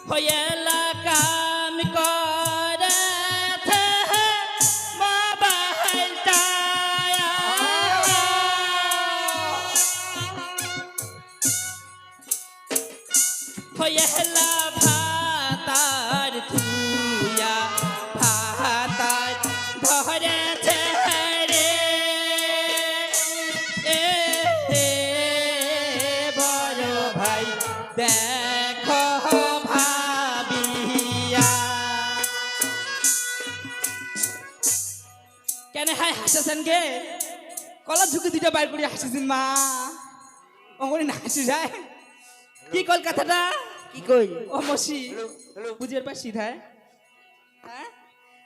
হইলা কাম করে মোবাইলটা হইলা ভাতার থুয়া ভাতার ধরেছে রে বড় ভাই দেখো ভাবিয়া কেন হাই হাসেছেন গে কলা ঝুঁকি দুইটা বাইর করে হাসিছেন মা অঙ্গনি না হাসি যায় কি কলকাতাটা কি কই ও মসি বুঝের পা সিধায় হ্যাঁ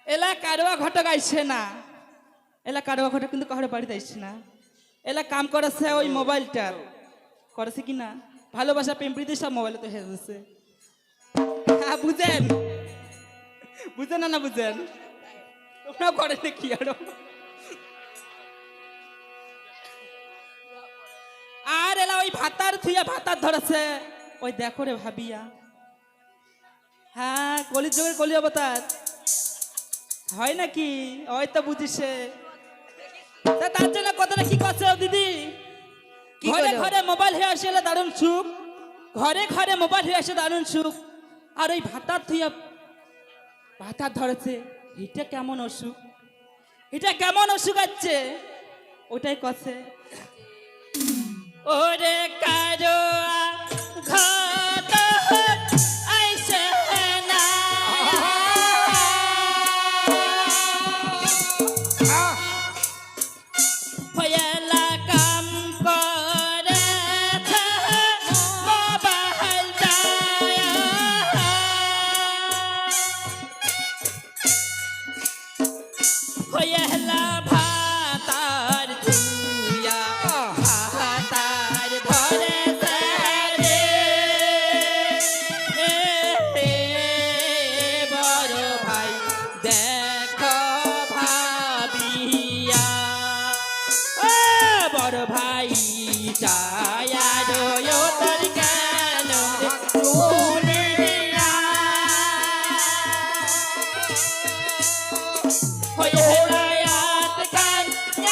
এলা কারোয়া ঘটক আইছে না এলা কারোয়া ঘটক কিন্তু কারো বাড়িতে আইছে না এলা কাম করেছে ওই মোবাইলটার করেছে কি না ভালোবাসা প্রেম প্রীতি সব মোবাইলে তো হেসেছে হ্যাঁ বুঝেন বুঝেন না বুঝেন তোমরা করেন কি আরো আর এলা ওই ভাতার থুইয়া ভাতার ধরেছে ওই দেখো রে ভাবিয়া হ্যাঁ কলির যুগের কলি অবতার হয় নাকি ওই তো বুঝিসে তার জন্য কথাটা কি করছে ও দিদি ঘরে ঘরে মোবাইল হয়ে আসলে দারুণ সুখ ঘরে ঘরে মোবাইল হয়ে আসে দারুণ সুখ আর ওই ভাতার থুইয়া ভাতার ধরেছে এটা কেমন অসুখ এটা কেমন অসুখ আছে ওটাই করছে ওরে কারো ঘট আইসে না হইলা কাম করে মোবাইলটা হইলা ভাতার থুয়া ভাতার ধরেছে রে বড় ভাই দেখো ভাবিয়া বড় ভাই চায়া রয়ো তোর কেন শুনিয়া হইলা আত কান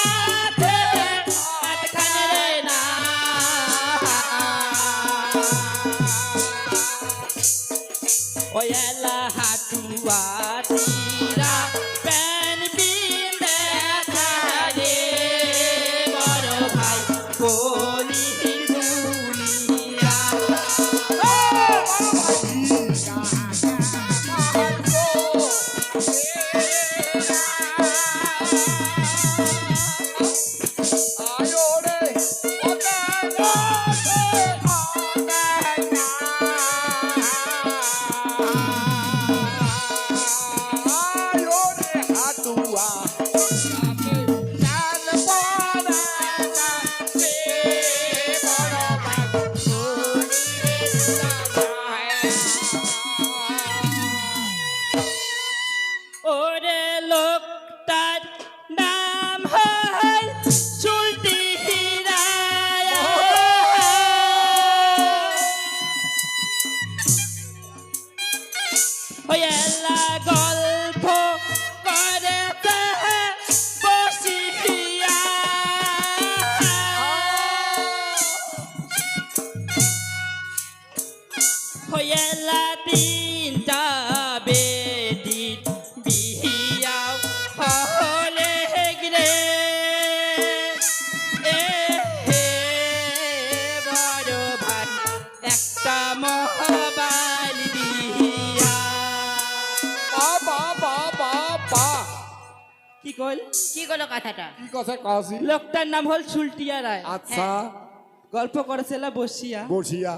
আত কান রে না হইলা হাতুয়া তীরা প্যান বিন্দে রে বড় ভাই বলি দুনিয়া ওরে লোকটার নাম হয় চুলটি হিরায়া হইলা গল্প করে বসিয়া হইলা তিনটা বেটি বিহিয়া হলে গরে বড় ভাই একটা মোবাইল দিয়া কি কইল কি কইলো কথাটা কি কথা কাছি লোকটার নাম হল চুলটিয়া রায় আচ্ছা গল্প করেছিল বসিয়া বসিয়া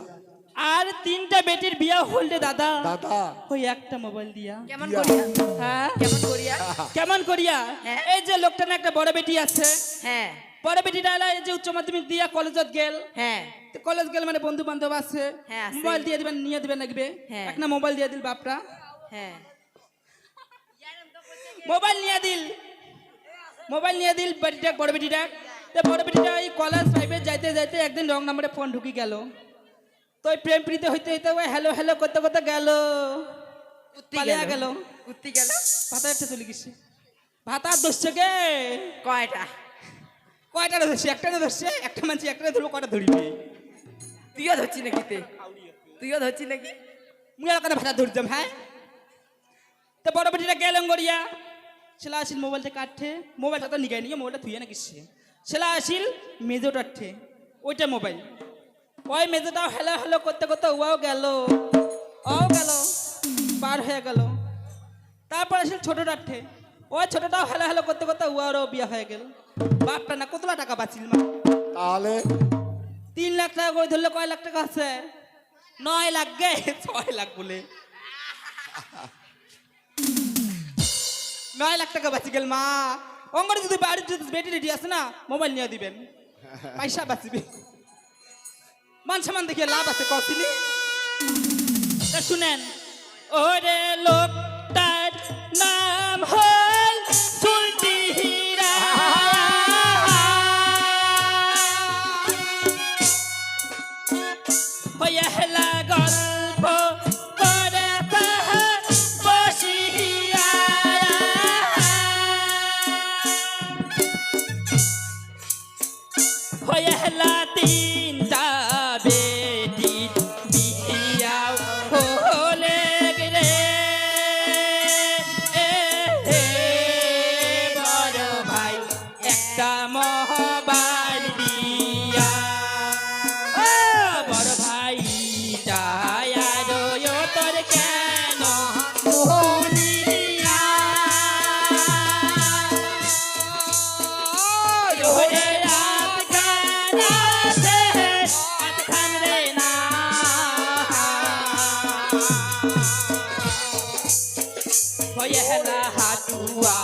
আর তিনটা বেটির বিয়া হলতে দাদা দাদা ওই একটা মোবাইল দিয়া কেমন দিয়া। করিয়া হ্যাঁ কেমন করিয়া কেমন করিয়া হ্যাঁ। এই যে লোকটা না একটা বড় বেটি আছে হ্যাঁ বড় বেটিটা এলা এই যে উচ্চ মাধ্যমিক দিয়া কলেজত গেল হ্যাঁ কলেজ গেল মানে বন্ধু বান্ধব আছে হ্যাঁ, আছে। মোবাইল দিয়ে দিবেন নিয়ে দিবেন লাগবে হ্যাঁ। একটা মোবাইল দিয়ে দিল বাপরা হ্যাঁ মোবাইল নিয়ে দিল বেটিটা বড় বেটিটা তো বড় বেটিটা এই কলেজ 5 যাইতে যাইতে একদিন রং নাম্বারে ফোন ঢুকি গেল তো ওই প্রেম প্রীতি হইতে হইতে ওই হ্যালো হ্যালো করতে করতে গেল, পালিয়ে গেল, কুত্তি গেল। ভাতা একটা চলে গেছে। ভাতা ধরছে গে কয়টা? কয়টা ধরছে? একটা ধরছে, একটা মানছি একটা ধরবো, কটা ধরবি? তুইও ধরছি নাকি? তুইও ধরছি নাকি? মুই আর কথা ভাতা ধরতাম। হ্যাঁ, তো বড় বেটিটা গেল গড়িয়া, ছেলা আসিল মোবাইলটা কাটে, মোবাইলটা তো নিগাই নিয়ে মোবাইলটা থুয়ে না কিসে, ছেলা আসিল মেজোটাঠে ওইটা মোবাইল, ওই মেজোটাও হ্যালো হ্যালো করতে করতে ওয়াও গেল, পার হয়ে গেল। তারপর আসিল ছোটটাঠে, ওই ছোটটাও হ্যালো হ্যালো করতে করতে ওয়ারও বিয়ে হয়ে গেল। বাপটা না কতলা টাকা বাঁচিল মা? তাহলে 3 লাখ টাকা করে ধরলে কয় লাখ টাকা আছে? 9 লাখ গে, 6 লাখ বলে 9 লাখ টাকা বাঁচি গেল মা। অঙ্গনে যদি বাড়ির যদি বেটি রেডি আছে না, মোবাইল নিয়ে দিবেন, পয়সা বাঁচবে, মান সম্মান দেখিয়ে লাভ আছে কছিনি। শুনেন, ওরে লোকটার নাম হল সুলতি হীরা, হইলা গল্প করে তাহার বসিয়া, হইলা 3টা বেটি বিয়া হলে রে, বড় ভাই একটা মোবাইল দিয়া, বড় ভাই টায়ারো তোর কেন মোহনিয়া, ওরে আতখান রে না, হইলা হাটুয়া